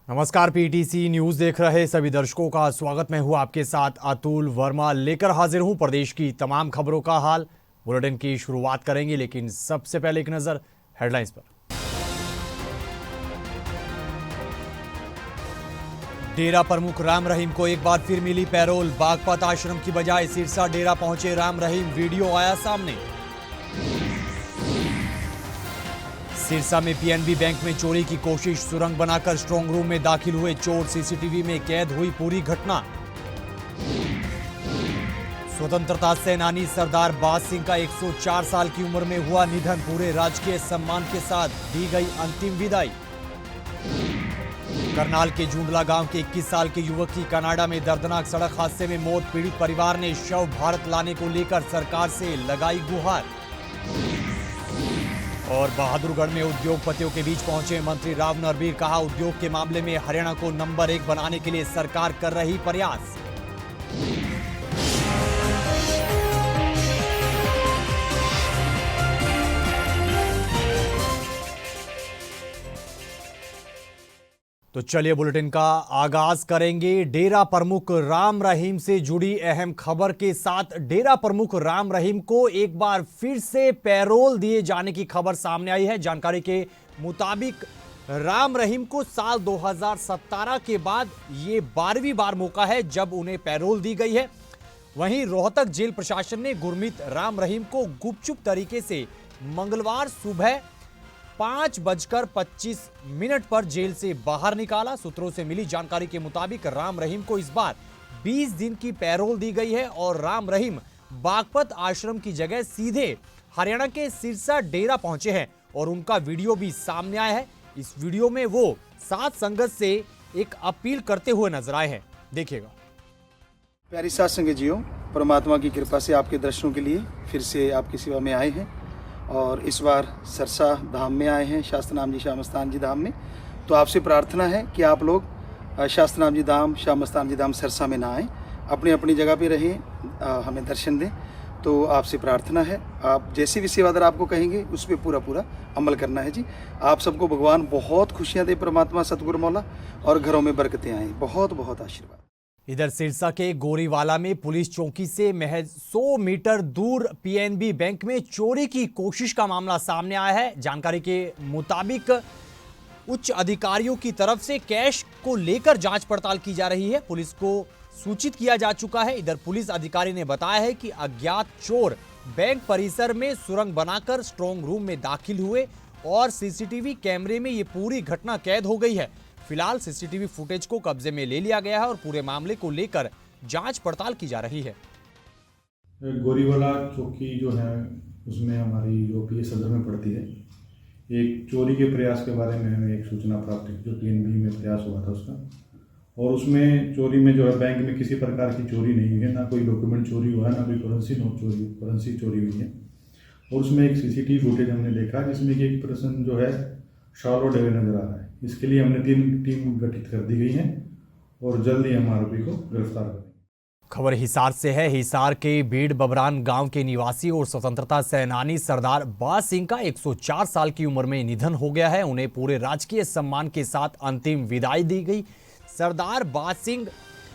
नमस्कार, PTC news देख रहे सभी दर्शकों का स्वागत। मैं हूं आपके साथ अतुल वर्मा, लेकर हाजिर हूं प्रदेश की तमाम खबरों का हाल। बुलेटिन की शुरुआत करेंगे, लेकिन सबसे पहले एक नजर हेडलाइंस पर। डेरा प्रमुख राम रहीम को एक बार फिर मिली पैरोल। बागपत आश्रम की बजाय सिरसा डेरा पहुंचे राम रहीम, वीडियो आया सामने। सिरसा में पीएनबी बैंक में चोरी की कोशिश, सुरंग बनाकर स्ट्रांग रूम में दाखिल हुए चोर, सीसीटीवी में कैद हुई पूरी घटना। स्वतंत्रता सेनानी सरदार बाज सिंह का 104 साल की उम्र में हुआ निधन, पूरे राजकीय सम्मान के साथ दी गई अंतिम विदाई। करनाल के जूंडला गांव के 21 साल के युवक की कनाडा में दर्दनाक सड़क हादसे में मौत, पीड़ित परिवार ने शव भारत लाने को लेकर सरकार से लगाई गुहार। और बहादुरगढ़ में उद्योगपतियों के बीच पहुंचे मंत्री राव नरबीर, कहा उद्योग के मामले में हरियाणा को नंबर 1 बनाने के लिए सरकार कर रही प्रयास। तो चलिए बुलेटिन का आगाज करेंगे डेरा प्रमुख राम रहीम से जुड़ी अहम खबर के साथ। डेरा प्रमुख राम रहीम को एक बार फिर से पैरोल दिए जाने की खबर सामने आई है। जानकारी के मुताबिक राम रहीम को साल 2017 के बाद ये 12वीं बार मौका है जब उन्हें पैरोल दी गई है। वहीं रोहतक जेल प्रशासन ने गुरमीत राम रहीम को गुपचुप तरीके से मंगलवार सुबह 5:25 पर जेल से बाहर निकाला। सूत्रों से मिली जानकारी के मुताबिक राम रहीम को इस बार 20 दिन की पैरोल दी गई है और राम रहीम बागपत आश्रम की जगह सीधे हरियाणा के सिरसा डेरा पहुंचे हैं और उनका वीडियो भी सामने आया है। इस वीडियो में वो साथ संगत से एक अपील करते हुए नजर आए हैं, देखिएगा। प्यारी साथ संगत जियो, परमात्मा की कृपा से आपके दर्शनों के लिए फिर से आपकी सेवा में आए हैं और इस बार सरसा धाम में आए हैं, शास्त्रनाम जी श्यामस्तान जी धाम में। तो आपसे प्रार्थना है कि आप लोग शास्त्रनाम जी धाम श्यामस्तान जी धाम सरसा में ना आएँ, अपनी अपनी जगह पे रहें, हमें दर्शन दें। तो आपसे प्रार्थना है, आप जैसे भी सेवादार आपको कहेंगे उस पर पूरा अमल करना है जी। आप सबको भगवान बहुत खुशियाँ दे, परमात्मा सतगुरु मौला, और घरों में बरकतें आएँ। बहुत बहुत आशीर्वाद। इधर सिरसा के गोरीवाला में पुलिस चौकी से महज 100 मीटर दूर पीएनबी बैंक में चोरी की कोशिश का मामला सामने आया है। जानकारी के मुताबिक उच्च अधिकारियों की तरफ से कैश को लेकर जांच पड़ताल की जा रही है। पुलिस को सूचित किया जा चुका है। इधर पुलिस अधिकारी ने बताया है कि अज्ञात चोर बैंक परिसर में सुरंग बनाकर स्ट्रांग रूम में दाखिल हुए और सीसीटीवी कैमरे में ये पूरी घटना कैद हो गई है। फिलहाल सीसीटीवी फुटेज को कब्जे में ले लिया गया है और पूरे मामले को लेकर जांच पड़ताल की जा रही है। गोरीवाला चौकी जो है उसमें हमारी जो पीए सदर में पड़ती है, एक चोरी के प्रयास के बारे में हमें एक सूचना प्राप्त हुई, जो पीएनबी में प्रयास हुआ था उसका। और उसमें चोरी में जो है बैंक में किसी प्रकार की चोरी नहीं हुई है, ना कोई डॉक्यूमेंट चोरी हुआ है, ना कोई करेंसी चोरी हुई है। और उसमें एक सीसीटीवी फुटेज हमने देखा जिसमें कि एक पर्सन जो है शॉल ओढ़े हुए नजर आ रहा है। इसके लिए हमने 3 टीम गठित कर दी गई है और जल्द ही हम आरोपी को गिरफ्तार करेंगे। खबर हिसार से है। हिसार के बीड़ बबरान गांव के निवासी और स्वतंत्रता सेनानी सरदार बाज सिंह का 104 साल की उम्र में निधन हो गया है। उन्हें पूरे राजकीय सम्मान के साथ अंतिम विदाई दी गई। सरदार बाज सिंह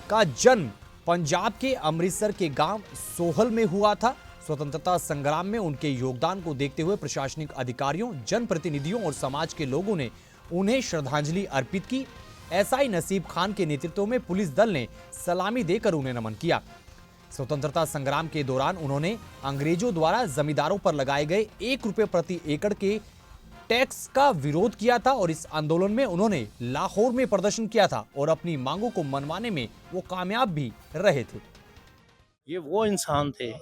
का जन्म पंजाब के अमृतसर के गांव सोहल में हुआ था। स्वतंत्रता संग्राम में उनके योगदान को देखते हुए प्रशासनिक अधिकारियों, जनप्रतिनिधियों और समाज के लोगों ने उन्हें श्रद्धांजलि अर्पित की। एसआई नसीब खान के नेतृत्व में पुलिस दल ने सलामी देकर उन्हें नमन किया। स्वतंत्रता संग्राम के दौरान उन्होंने अंग्रेजों द्वारा जमींदारों पर लगाए गए 1 रुपये प्रति एकड़ के टैक्स का विरोध किया था और इस आंदोलन में उन्होंने लाहौर में प्रदर्शन किया था और अपनी मांगों को मनवाने में वो कामयाब भी रहे थे। ये वो इंसान थे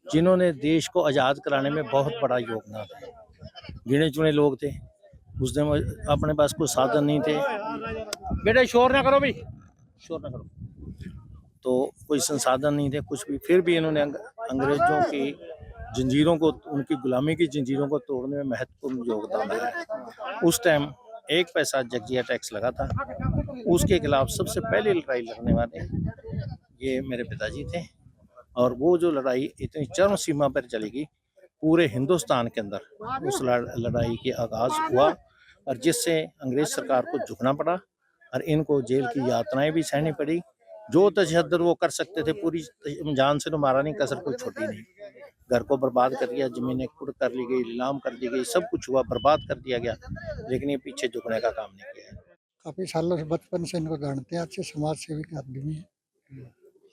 जिन्होंने देश को आज़ाद कराने में बहुत बड़ा योगदान दिया। गिने चुने लोग थे, उस दिन अपने पास कोई साधन नहीं थे। बेटा शोर ना करो भाई, शोर ना करो। तो कोई संसाधन नहीं थे, कुछ भी। फिर भी इन्होंने अंग्रेजों की जंजीरों को, उनकी गुलामी की जंजीरों को तोड़ने में महत्वपूर्ण योगदान दिया। उस टाइम 1 पैसा जजिया टैक्स लगा था, उसके खिलाफ सबसे पहले लड़ाई लड़ने वाले ये मेरे पिताजी थे। और वो जो लड़ाई इतनी चरम सीमा पर चलेगी, पूरे हिंदुस्तान के अंदर उस लड़ाई की आगाज हुआ और जिससे अंग्रेज सरकार को झुकना पड़ा और इनको जेल की यातनाएं भी सहनी पड़ी। जो तशद्दुद वो कर सकते थे पूरी जान से तो मारा नहीं, कसर कोई छोटी नहीं। घर को बर्बाद कर दिया, जमीनें कुड़ कर ली गई, नीलाम कर दी गई, सब कुछ हुआ, बर्बाद कर दिया गया, लेकिन ये पीछे झुकने का काम नहीं किया है। काफ़ी सालों से बचपन से इनको जानते हैं, अच्छे समाज सेवी के आदमी हैं।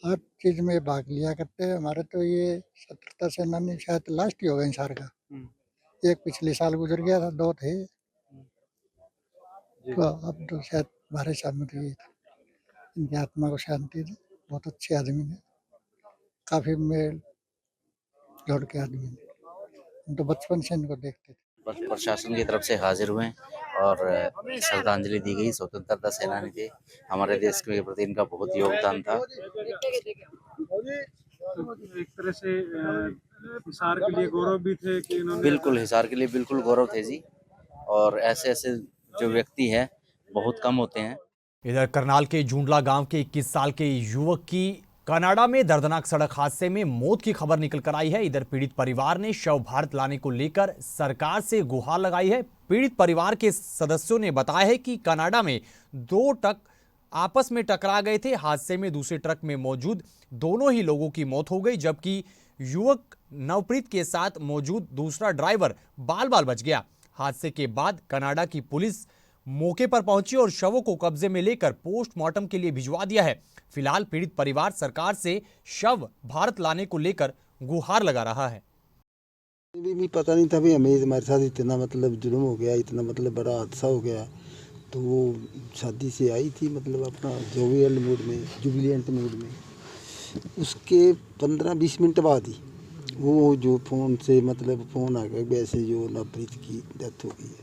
हर चीज़ में भाग लिया करते हैं। हमारे तो ये स्वतंत्रता सेनानी शायद लास्ट ही होगा इंसार का। एक पिछले साल गुजर गया था, 2 थे। तो अब तो शायद हमारे सामने तो ये इनकी आत्मा को शांति दे। बहुत अच्छे आदमी ने, काफ़ी मेल जोड़ के आदमी ने। हम तो बचपन से इनको देखते थे। प्रशासन की तरफ से हाजिर हुए और श्रद्धांजलि दी गई। स्वतंत्रता सेनानी थे, हमारे देश के प्रति इनका बहुत योगदान था। एक तरह से हिसार के लिए गौरव भी थे कि इन्होंने बिल्कुल हिसार के लिए बिल्कुल गौरव थे जी, और ऐसे ऐसे जो व्यक्ति हैं बहुत कम होते हैं। इधर करनाल के जूंडला गांव के 21 साल के युवक की कनाडा में दर्दनाक सड़क हादसे में मौत की खबर निकल कर आई है। इधर पीड़ित परिवार ने शव भारत लाने को लेकर सरकार से गुहार लगाई है। पीड़ित परिवार के सदस्यों ने बताया है कि कनाडा में 2 ट्रक आपस में टकरा गए थे। हादसे में दूसरे ट्रक में मौजूद दोनों ही लोगों की मौत हो गई, जबकि युवक नवप्रीत के साथ मौजूद दूसरा ड्राइवर बाल बाल बच गया। हादसे के बाद कनाडा की पुलिस मौके पर पहुंची और शवों को कब्जे में लेकर पोस्टमार्टम के लिए भिजवा दिया है। फिलहाल पीड़ित परिवार सरकार से शव भारत लाने को लेकर गुहार लगा रहा है। भी पता नहीं था भी हमें हमारे साथ इतना मतलब जुल्म हो गया, इतना मतलब बड़ा हादसा हो गया। तो वो शादी से आई थी, मतलब अपना जोवियल मूड में, जुबिलियंट मूड में। उसके 15-20 मिनट बाद ही वो जो फ़ोन से मतलब फ़ोन आ गया वैसे जो नवप्रीत की डेथ हो गई है।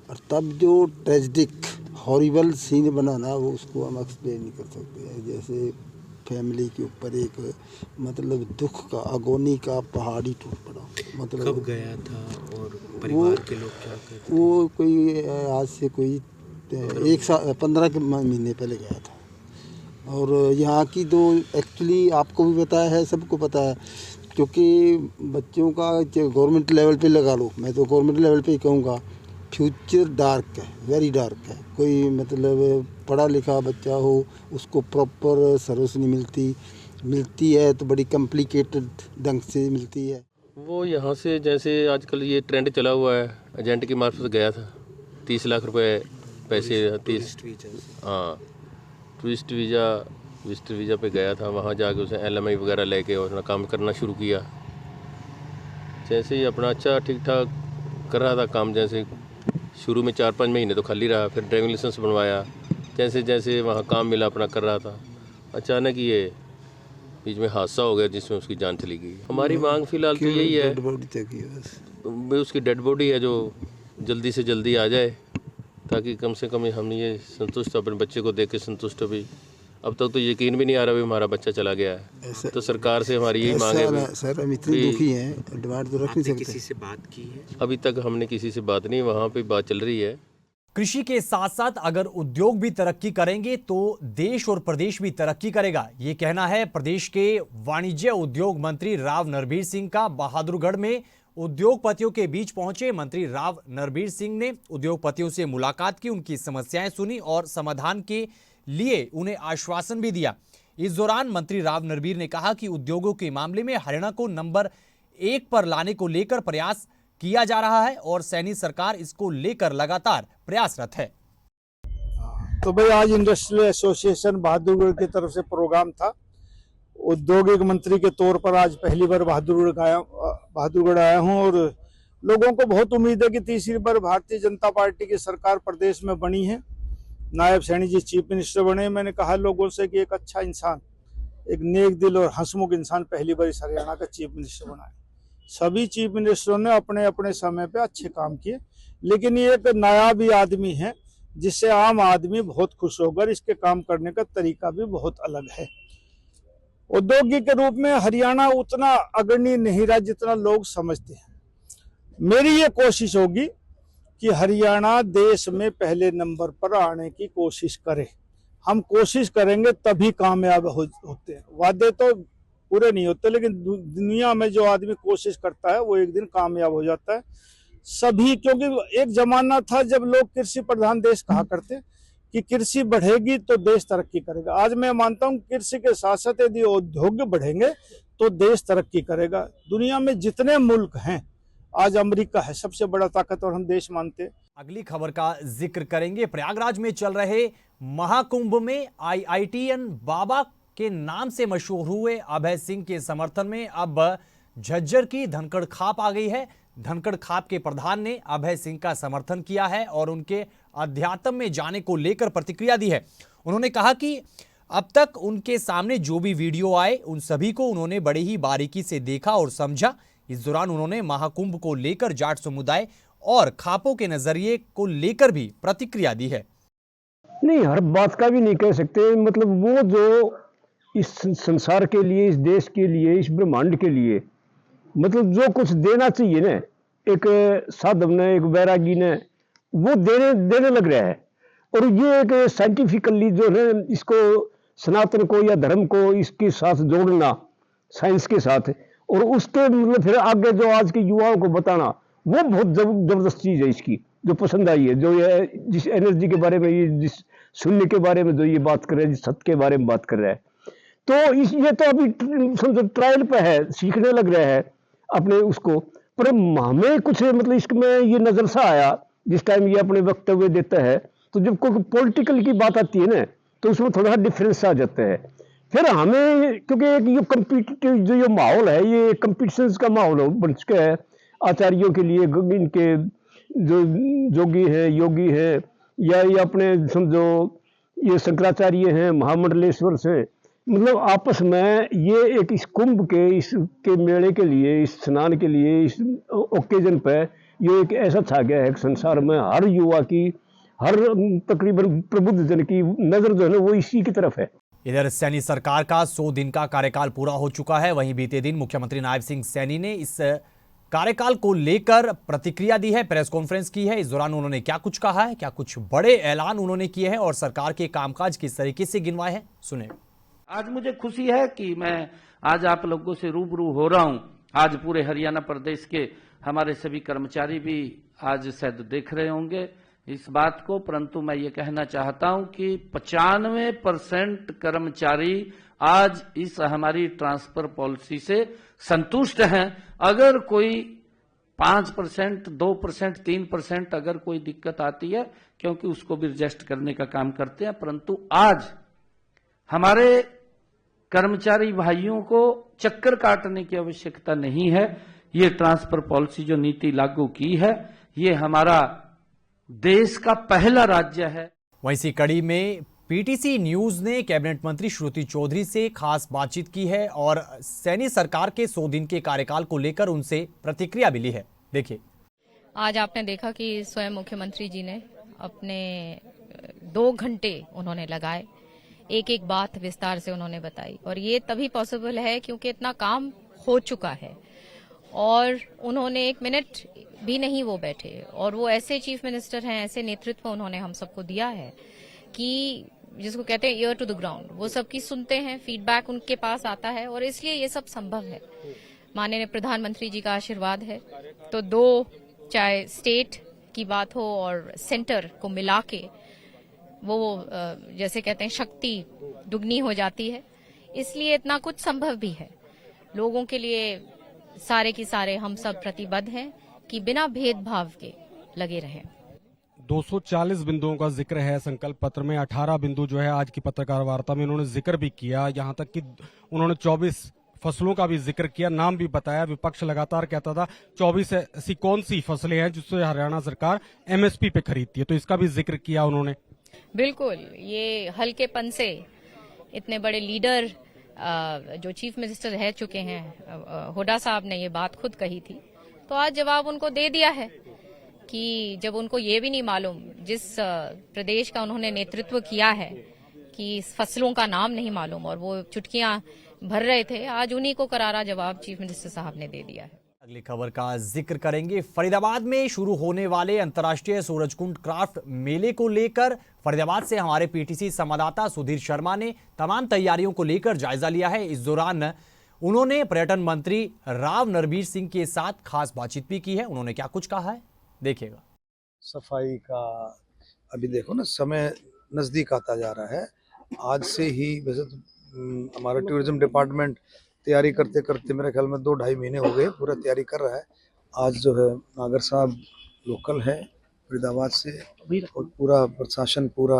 और तब जो ट्रेजिक हॉरिबल सीन बना ना, वो उसको हम एक्सप्लेन नहीं कर सकते। जैसे फैमिली के ऊपर एक मतलब दुख का, अगोनी का पहाड़ी टूट पड़ा। मतलब कब गया था और परिवार के लोग क्या कहते हैं? वो कोई आज से कोई 15 महीने पहले गया था। और यहाँ की तो एक्चुअली आपको भी पता है, सबको पता है, क्योंकि बच्चों का गवर्नमेंट लेवल पे लगा लो, मैं तो गवर्नमेंट लेवल पे ही कहूँगा, फ्यूचर डार्क है, वेरी डार्क है। कोई मतलब पढ़ा लिखा बच्चा हो, उसको प्रॉपर सर्विस नहीं मिलती है तो बड़ी कॉम्प्लिकेटेड ढंग से मिलती है। वो यहाँ से जैसे आजकल ये ट्रेंड चला हुआ है, एजेंट की मार्फत गया था, 30 लाख रुपए पैसे, 30 हाँ टूरिस्ट वीज़ा पे गया था। वहाँ जाके उसने LMI वगैरह लेके और अपना काम करना शुरू किया। जैसे ही अपना अच्छा ठीक ठाक कर रहा था काम, जैसे शुरू में 4-5 महीने तो खाली रहा, फिर ड्राइविंग लाइसेंस बनवाया। जैसे जैसे वहाँ काम मिला अपना कर रहा था, अचानक ये बीच में हादसा हो गया जिसमें उसकी जान चली गई। हमारी मांग फिलहाल तो यही है, उसकी डेड बॉडी है जो जल्दी से जल्दी आ जाए, ताकि कम से कम हम ये संतुष्ट, अपने बच्चे को देख के संतुष्ट हो भी। अब तक तो यकीन भी नहीं आ रहा भी हमारा बच्चा चला गया है। तो सरकार से हमारी यही मांग है। सर हम इतने दुखी हैं, डिमांड तो रख नहीं सकते। किसी से बात की है? अभी तक हमने किसी से बात नहीं, वहाँ पे बात चल रही है। कृषि के साथ साथ अगर उद्योग भी तरक्की करेंगे तो देश और प्रदेश भी तरक्की करेगा, ये कहना है प्रदेश के वाणिज्य उद्योग मंत्री राव नरबीर सिंह का। बहादुरगढ़ में उद्योगपतियों के बीच पहुंचे मंत्री राव नरबीर सिंह ने उद्योगपतियों से मुलाकात की, उनकी समस्याएं सुनी और समाधान के लिए उन्हें आश्वासन भी दिया। इस दौरान मंत्री राव नरबीर ने कहा कि उद्योगों के मामले में हरियाणा को नंबर 1 पर लाने को लेकर प्रयास किया जा रहा है और सैनी सरकार इसको लेकर लगातार प्रयासरत है। तो भाई आज इंडस्ट्रियल एसोसिएशन बहादुरगढ़ की तरफ से प्रोग्राम था। औद्योगिक मंत्री के तौर पर आज पहली बार बहादुरगढ़ आया हूं और लोगों को बहुत उम्मीद है कि तीसरी बार भारतीय जनता पार्टी की सरकार प्रदेश में बनी है। नायब सैनी जी चीफ मिनिस्टर बने। मैंने कहा लोगों से कि एक अच्छा इंसान, एक नेक दिल और हंसमुख इंसान पहली बार इस हरियाणा का चीफ मिनिस्टर बना है। सभी चीफ मिनिस्टरों ने अपने अपने समय पे अच्छे काम किए, लेकिन ये एक नायाबी आदमी है जिससे आम आदमी बहुत खुश होगा। इसके काम करने का तरीका भी बहुत अलग है। औद्योगिक के रूप में हरियाणा उतना अग्रणी नहीं रहा जितना लोग समझते हैं। मेरी ये कोशिश होगी कि हरियाणा देश में पहले नंबर पर आने की कोशिश करे। हम कोशिश करेंगे तभी कामयाब होते हैं। वादे तो पूरे नहीं होते, लेकिन दुनिया में जो आदमी कोशिश करता है वो एक दिन कामयाब हो जाता है। सभी, क्योंकि एक जमाना था जब लोग कृषि प्रधान देश कहा करते कि कृषि बढ़ेगी तो देश तरक्की करेगा। आज मैं मानता हूँ कृषि के साथ साथ यदि उद्योग बढ़ेंगे तो देश तरक्की करेगा। दुनिया में जितने मुल्क हैं, आज अमेरिका है सबसे बड़ा ताकतवर हम देश मानते हैं। अगली खबर का जिक्र करेंगे। प्रयागराज में चल रहे महाकुंभ में IITN बाबा के नाम से मशहूर हुए अभय सिंह के समर्थन में अब झज्जर की धनखड़ खाप आ गई है। धनखड़ खाप के प्रधान ने अभय सिंह का समर्थन किया है और उनके अध्यात्म में जाने को लेकर प्रतिक्रिया दी है। उन्होंने कहा कि अब तक उनके सामने जो भी वीडियो आए उन सभी को उन्होंने बड़े ही बारीकी से देखा और समझा। इस दौरान उन्होंने महाकुंभ को लेकर जाट समुदाय और खापों के नजरिए को लेकर भी प्रतिक्रिया दी है। नहीं, हर बात का भी नहीं कह सकते। मतलब वो जो इस संसार के लिए, इस देश के लिए, इस ब्रह्मांड के लिए मतलब जो कुछ देना चाहिए ना, एक साधव ने, एक वैरागी ने, वो देने लग रहा है। और ये एक साइंटिफिकली जो है इसको, सनातन को या धर्म को इसके साथ जोड़ना साइंस के साथ, और उसके मतलब फिर आगे जो आज के युवाओं को बताना, वो बहुत जबरदस्त चीज़ है इसकी, जो पसंद आई है। जो ये जिस एनर्जी के बारे में, ये जिस शून्य के बारे में जो ये बात कर रहे हैं, जिस सत्य के बारे में बात कर रहा है, तो ये तो अभी समझो ट्रायल पे है, सीखने लग रहा है अपने उसको। पर हमें कुछ मतलब इसमें ये नजर सा आया जिस टाइम ये अपने वक्तव्य देता है, तो जब कोई पॉलिटिकल की बात आती है ना, तो उसमें थोड़ा डिफरेंस आ जाता है। फिर हमें, क्योंकि एक ये कम्पिटिटिव जो ये माहौल है, ये कंपटीशन का माहौल बन चुका है आचार्यों के लिए। इनके जो जोगी हैं, योगी हैं, या ये अपने समझो ये शंकराचार्य हैं, महामंडलेश्वर से, मतलब आपस में ये एक इस कुंभ के, इसके मेले के लिए, इस स्नान के लिए, इस ओकेजन पे ये एक ऐसा छा गया है कि संसार में हर युवा की, हर तकरीबन प्रबुद्ध जन की नजर जो है ना, वो इसी की तरफ है। इधर सैनी सरकार का 100 दिन का कार्यकाल पूरा हो चुका है। वहीं बीते दिन मुख्यमंत्री नायब सिंह सैनी ने इस कार्यकाल को लेकर प्रतिक्रिया दी है, प्रेस कॉन्फ्रेंस की है। इस दौरान उन्होंने क्या कुछ कहा है, क्या कुछ बड़े ऐलान उन्होंने किए हैं और सरकार के कामकाज किस तरीके से गिनवाए हैं, सुने। आज मुझे खुशी है कि मैं आज आप लोगों से रूबरू हो रहा हूं। आज पूरे हरियाणा प्रदेश के हमारे सभी कर्मचारी भी आज शायद देख रहे होंगे इस बात को, परंतु मैं ये कहना चाहता हूं कि 95% कर्मचारी आज इस हमारी ट्रांसफर पॉलिसी से संतुष्ट हैं। अगर कोई 5%, 2%, 3% अगर कोई दिक्कत आती है, क्योंकि उसको भी एडजस्ट करने का काम करते हैं, परंतु आज हमारे कर्मचारी भाइयों को चक्कर काटने की आवश्यकता नहीं है। ये ट्रांसफर पॉलिसी जो नीति लागू की है, ये हमारा देश का पहला राज्य है। वहीं इसी कड़ी में PTC न्यूज ने कैबिनेट मंत्री श्रुति चौधरी से खास बातचीत की है और सैनी सरकार के 100 दिन के कार्यकाल को लेकर उनसे प्रतिक्रिया भी ली है। देखिए। आज आपने देखा कि स्वयं मुख्यमंत्री जी ने अपने 2 घंटे उन्होंने लगाए, एक एक बात विस्तार से उन्होंने बताई, और ये तभी पॉसिबल है क्योंकि इतना काम हो चुका है और उन्होंने 1 मिनट भी नहीं वो बैठे। और वो ऐसे चीफ मिनिस्टर हैं, ऐसे नेतृत्व उन्होंने हम सबको दिया है कि जिसको कहते हैं ईयर टू द ग्राउंड, वो सबकी सुनते हैं, फीडबैक उनके पास आता है और इसलिए ये सब संभव है। माननीय प्रधानमंत्री जी का आशीर्वाद है, तो 2 चाहे स्टेट की बात हो और सेंटर को मिला के वो जैसे कहते हैं शक्ति दुगनी हो जाती है, इसलिए इतना कुछ संभव भी है। लोगों के लिए सारे की सारे हम सब प्रतिबद्ध हैं कि बिना भेदभाव के लगे रहें। 240 बिंदुओं का जिक्र है संकल्प पत्र में। 18 बिंदु जो है आज की पत्रकार वार्ता में उन्होंने जिक्र भी किया, यहाँ तक कि उन्होंने 24 फसलों का भी जिक्र किया, नाम भी बताया। विपक्ष लगातार कहता था 24 ऐसी कौन सी फसलें हैं जिससे हरियाणा सरकार MSP पे खरीदती है, तो इसका भी जिक्र किया उन्होंने। बिल्कुल, ये हल्केपन से इतने बड़े लीडर जो चीफ मिनिस्टर रह चुके हैं, हुड्डा साहब ने ये बात खुद कही थी, तो आज जवाब उनको दे दिया है कि जब उनको ये भी नहीं मालूम, जिस प्रदेश का उन्होंने नेतृत्व किया है, कि फसलों का नाम नहीं मालूम और वो चुटकियां भर रहे थे, आज उन्हीं को करारा जवाब चीफ मिनिस्टर साहब ने दे दिया है। अगली खबर का जिक्र करेंगे। फरीदाबाद में शुरू होने वाले अंतर्राष्ट्रीय सूरजकुंड क्राफ्ट मेले को लेकर फरीदाबाद से हमारे PTC संवाददाता सुधीर शर्मा ने तमाम तैयारियों को लेकर जायजा लिया है। इस दौरान उन्होंने पर्यटन मंत्री राव नरबीर सिंह के साथ खास बातचीत भी की है। उन्होंने क्या कुछ कहा है, देखिएगा। सफाई का अभी देखो ना, समय नज़दीक आता जा रहा है। आज से ही वैसे तो हमारा टूरिज्म डिपार्टमेंट तैयारी करते करते मेरे ख्याल में 2-2.5 महीने हो गए, पूरा तैयारी कर रहा है। आज जो है नागर साहब लोकल है फरीदाबाद से, और पूरा प्रशासन, पूरा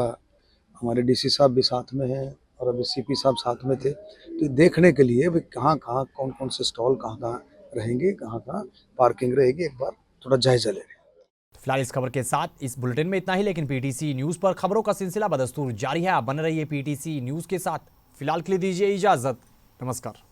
हमारे डीसी साहब भी साथ में हैं और अभी सीपी साहब साथ में थे, तो देखने के लिए भाई कहाँ कहाँ कौन कौन से स्टॉल कहाँ कहाँ रहेंगे, कहाँ कहाँ पार्किंग रहेगी, एक बार थोड़ा जायजा ले रहे हैं। फिलहाल इस खबर के साथ इस बुलेटिन में इतना ही, लेकिन पीटीसी न्यूज पर खबरों का सिलसिला बदस्तूर जारी है। आप बने रहिए पीटीसी न्यूज के साथ। फिलहाल के लिए दीजिए इजाजत। नमस्कार।